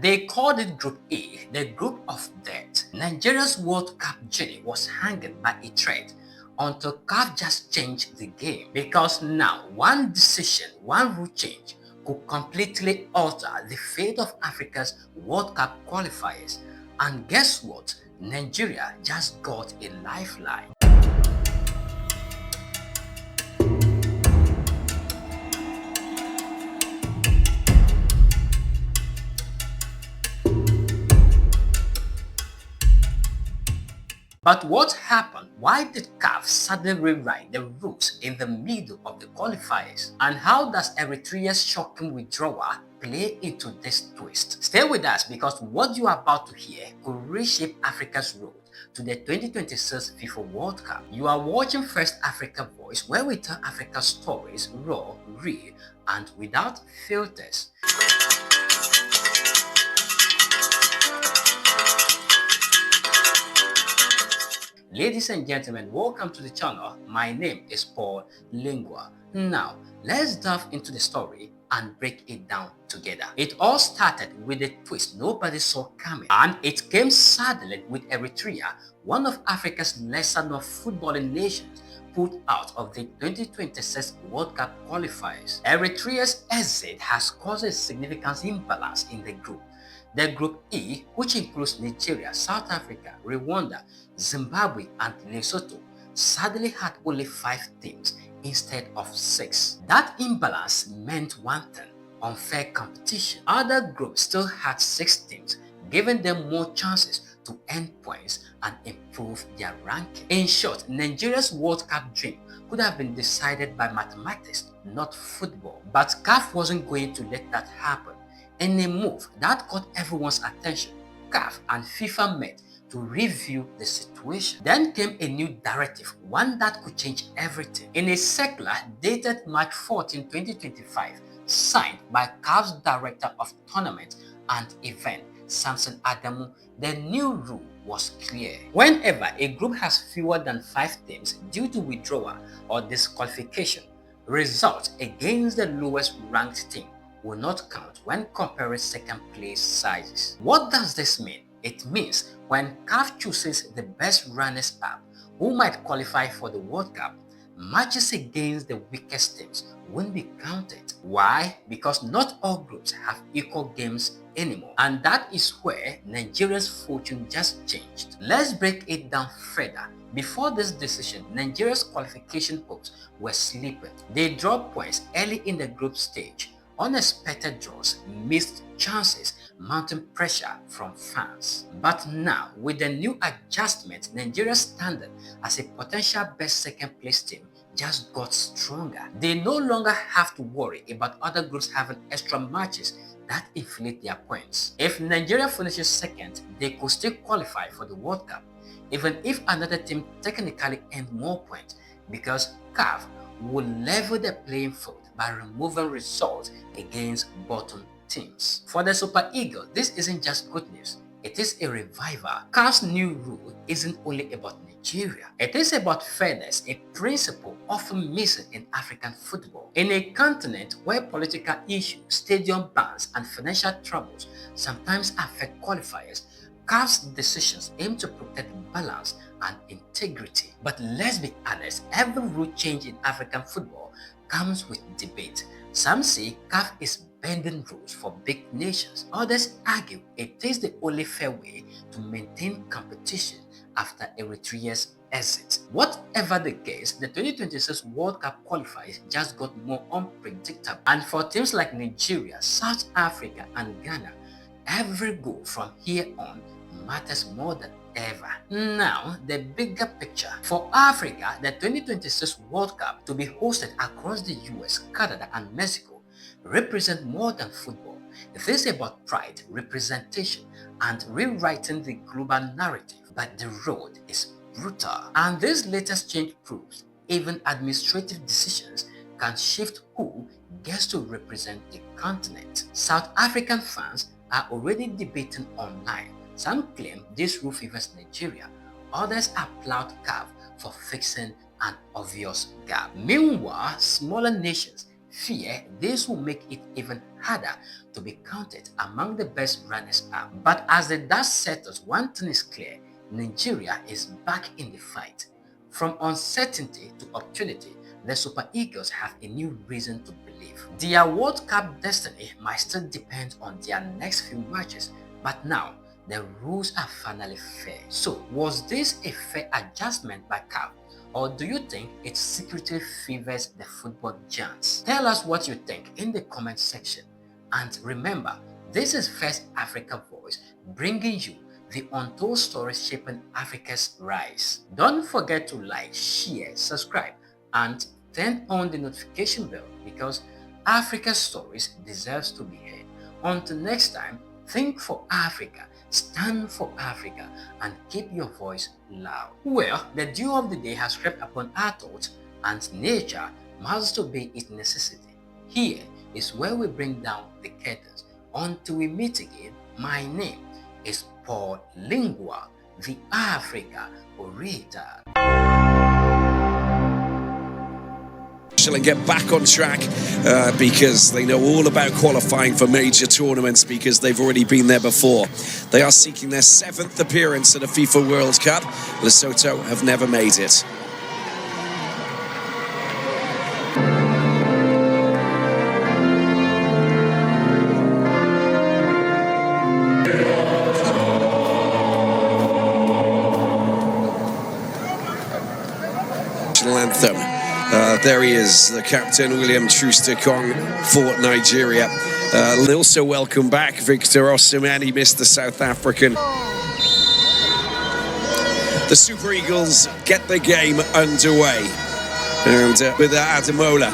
They called it Group E, the Group of Death. Nigeria's World Cup journey was hanging by a thread until CAF just changed the game. Because now, one decision, one rule change could completely alter the fate of Africa's World Cup qualifiers. And guess what? Nigeria just got a lifeline. But what happened? Why did CAF suddenly rewrite the rules in the middle of the qualifiers? And how does Eritrea's shocking withdrawal play into this twist? Stay with us because what you are about to hear could reshape Africa's road to the 2026 FIFA World Cup. You are watching First Africa Voice, where we tell Africa's stories raw, real, and without filters. Ladies and gentlemen, welcome to the channel. My name is Paul Lingua. Now, let's dive into the story and break it down together. It all started with a twist nobody saw coming, and it came suddenly with Eritrea, one of Africa's lesser-known footballing nations, put out of the 2026 World Cup qualifiers. Eritrea's exit has caused a significant imbalance in the group. The Group E, which includes Nigeria, South Africa, Rwanda, Zimbabwe, and Lesotho, sadly had only 5 teams instead of 6. That imbalance meant one thing: unfair competition. Other groups still had 6 teams, giving them more chances to earn points and improve their ranking. In short, Nigeria's World Cup dream could have been decided by mathematics, not football. But CAF wasn't going to let that happen. In a move that caught everyone's attention, CAF and FIFA met to review the situation. Then came a new directive, one that could change everything. In a circular dated March 14, 2025, signed by CAF's Director of Tournament and Event, Samson Adamu, the new rule was clear. Whenever a group has fewer than 5 teams due to withdrawal or disqualification, results against the lowest ranked team will not count when comparing second place sizes. What does this mean? It means when CAF chooses the best runners-up who might qualify for the World Cup, matches against the weakest teams won't be counted. Why? Because not all groups have equal games anymore. And that is where Nigeria's fortune just changed. Let's break it down further. Before this decision, Nigeria's qualification hopes were sleeping. They dropped points early in the group stage. Unexpected draws, missed chances, mounting pressure from fans. But now, with the new adjustment, Nigeria's standard as a potential best second place team just got stronger. They no longer have to worry about other groups having extra matches that inflate their points. If Nigeria finishes second, they could still qualify for the World Cup, even if another team technically earned more points, because CAF will level the playing field by removing results against bottom teams. For the Super Eagles, this isn't just good news, it is a revival. CAF's new rule isn't only about Nigeria, it is about fairness, a principle often missing in African football. In a continent where political issues, stadium bans, and financial troubles sometimes affect qualifiers, CAF's decisions aim to protect balance and integrity. But let's be honest, every rule change in African football comes with debate. Some say CAF is bending rules for big nations. Others argue it is the only fair way to maintain competition after Eritrea's exit. Whatever the case, the 2026 World Cup qualifiers just got more unpredictable. And for teams like Nigeria, South Africa, and Ghana, every goal from here on matters more than ever. Now, the bigger picture. For Africa, the 2026 World Cup to be hosted across the US, Canada, and Mexico represent more than football. It is about pride, representation, and rewriting the global narrative. But the road is brutal. And this latest change proves even administrative decisions can shift who gets to represent the continent. South African fans are already debating online. Some claim this rule favors Nigeria, others applaud CAF for fixing an obvious gap. Meanwhile, smaller nations fear this will make it even harder to be counted among the best runners-up. But as the dust settles, one thing is clear: Nigeria is back in the fight. From uncertainty to opportunity, the Super Eagles have a new reason to believe. Their World Cup destiny might still depend on their next few matches, but now the rules are finally fair. So, was this a fair adjustment by CAF, or do you think it secretly favors the football giants? Tell us what you think in the comment section. And remember, this is First Africa Voice, bringing you the untold stories shaping Africa's rise. Don't forget to like, share, subscribe, and turn on the notification bell, because Africa's stories deserves to be heard. Until next time, think for Africa, stand for Africa, and keep your voice loud. Well, the dew of the day has crept upon our thoughts, and nature must obey its necessity. Here is where we bring down the curtains. Until we meet again, my name is Paul Lingua, the Africa Orator. And get back on track because they know all about qualifying for major tournaments, because they've already been there before. They are seeking their 7th appearance at a FIFA World Cup. Lesotho have never made it. Anthem. There he is, the captain, William Troost-Ekong for Nigeria. Also welcome back Victor Osimhen. He missed the South African. The Super Eagles get the game underway. And with Ademola,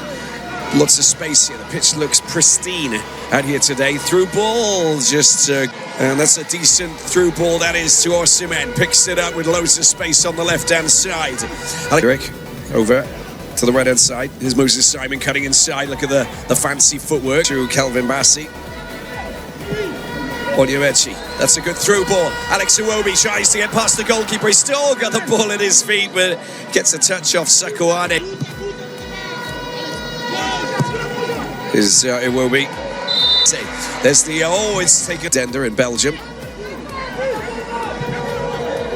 lots of space here. The pitch looks pristine out here today. Through ball, and that's a decent through ball that is to Osimhen. Picks it up with loads of space on the left-hand side. Eric, over to the right-hand side. Here's Moses Simon cutting inside. Look at the fancy footwork to Calvin Bassey. Onyemaechi, that's a good through ball. Alex Iwobi tries to get past the goalkeeper. He's still got the ball at his feet, but gets a touch off Sakoane. Is Iwobi. There's the, it's taken Dender in Belgium.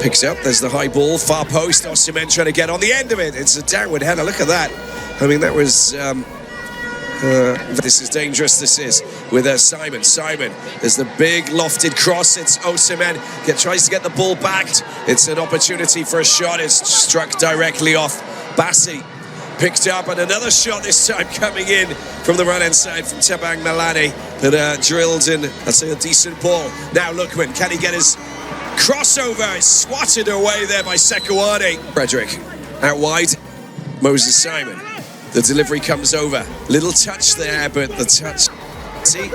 Picks up, there's the high ball, far post, Osimhen trying to get on the end of it. It's a downward header, look at that. I mean, that was, this is dangerous, this is, with Simon. There's the big lofted cross, it's Osimhen, tries to get the ball back. It's an opportunity for a shot, it's struck directly off Bassey. Picked up, and another shot this time coming in from the right-hand side from Tebang Malani, that drilled in, that's a decent ball. Now Lookman, can he get his crossover? Is swatted away there by Sakoane. Frederick out wide. Moses Simon. The delivery comes over. Little touch there, but the touch. See?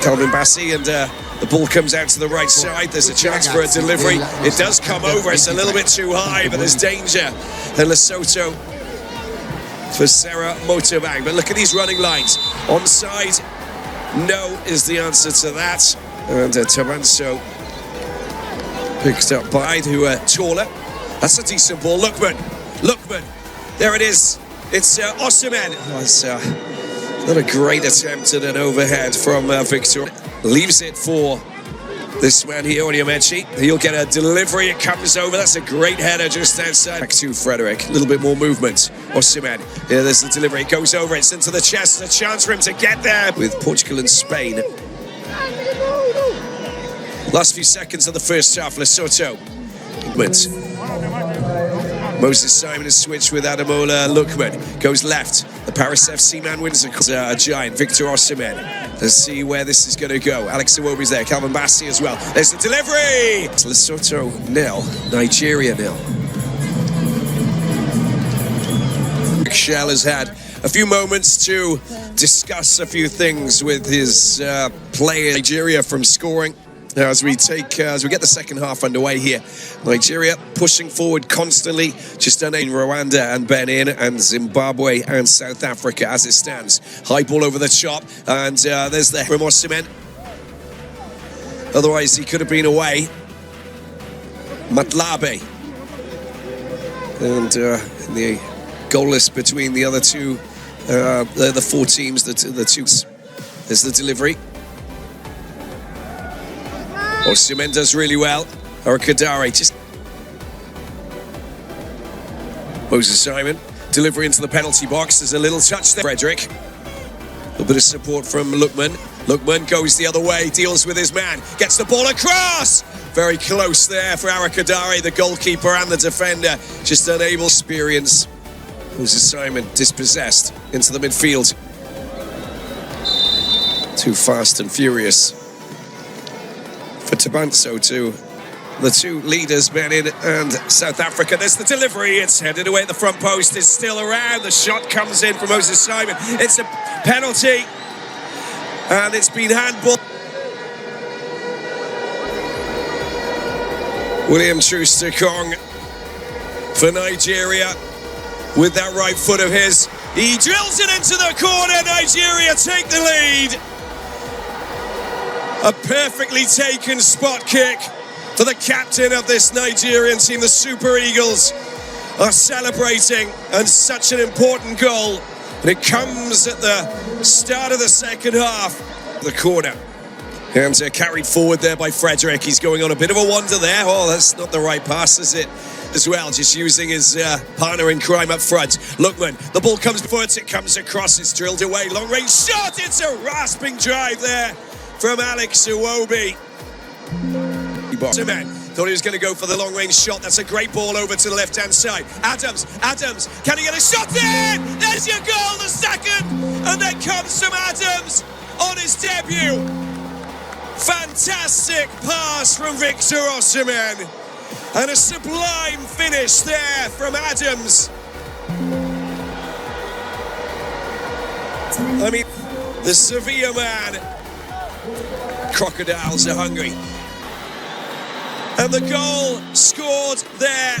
Calvin Bassey, and the ball comes out to the right side. There's a chance for a delivery. It does come over. It's a little bit too high, but there's danger. And Lesotho for Sarah Motabang. But look at these running lines. Onside, no is the answer to that. And Taranso picked up by taller. That's a decent ball. Lookman. There it is. It's Osimhen. It's not a great attempt at an overhead from Victor. Leaves it for this man here, Onyemaechi. He'll get a delivery. It comes over. That's a great header just outside. Back to Frederick. A little bit more movement. Osimhen. Yeah, there's the delivery. It goes over. It's into the chest. A chance for him to get there. With Portugal and Spain. Last few seconds of the first half, Lesotho. Moses Simon has switched with Ademola Lookman. Goes left. The Paris FC man wins a giant. Victor Osimhen. Let's see where this is going to go. Alex Iwobi's there. Calvin Bassey as well. There's the delivery. Lesotho 0, Nigeria 0. Shell has had a few moments to discuss a few things with his player. Nigeria from scoring. Now, as we get the second half underway here, Nigeria pushing forward constantly, just done in Rwanda and Benin and Zimbabwe and South Africa as it stands. High ball over the top, and there's the from Osimhen. Otherwise, he could have been away. Matlabe. And the goalless between the other two They're the four teams, the two. There's the delivery. Osimhen does really well. Kadari just... Moses Simon, delivery into the penalty box. There's a little touch there. Frederick. A little bit of support from Lookman. Lookman goes the other way, deals with his man, gets the ball across. Very close there for Kadari, the goalkeeper and the defender. Just unable experience. Moses Simon dispossessed into the midfield. Too fast and furious for Tabanso to the two leaders, Benin and South Africa. There's the delivery. It's headed away at the front post. It's still around. The shot comes in from Moses Simon. It's a penalty. And it's been handball. William Troost-Ekong for Nigeria with that right foot of his. He drills it into the corner. Nigeria take the lead. A perfectly taken spot kick for the captain of this Nigerian team. The Super Eagles are celebrating, and such an important goal. And it comes at the start of the second half. The corner. And carried forward there by Frederick. He's going on a bit of a wander there. Oh, that's not the right pass, is it? As well, just using his partner in crime up front. Lookman, the ball comes before it comes across. It's drilled away. Long range shot. It's a rasping drive there from Alex Iwobi. Thought he was going to go for the long-range shot. That's a great ball over to the left-hand side. Adams, can he get a shot in? There's your goal, the second. And then comes from Adams on his debut. Fantastic pass from Victor Osimhen. And a sublime finish there from Adams. I mean, the Sevilla man. Crocodiles are hungry. And the goal scored there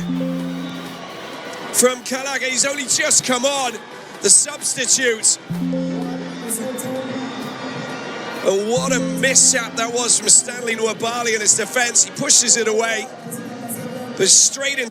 from Kalaga. He's only just come on, the substitute. And what a mishap that was from Stanley Nwabali in his defence. He pushes it away. But straight in.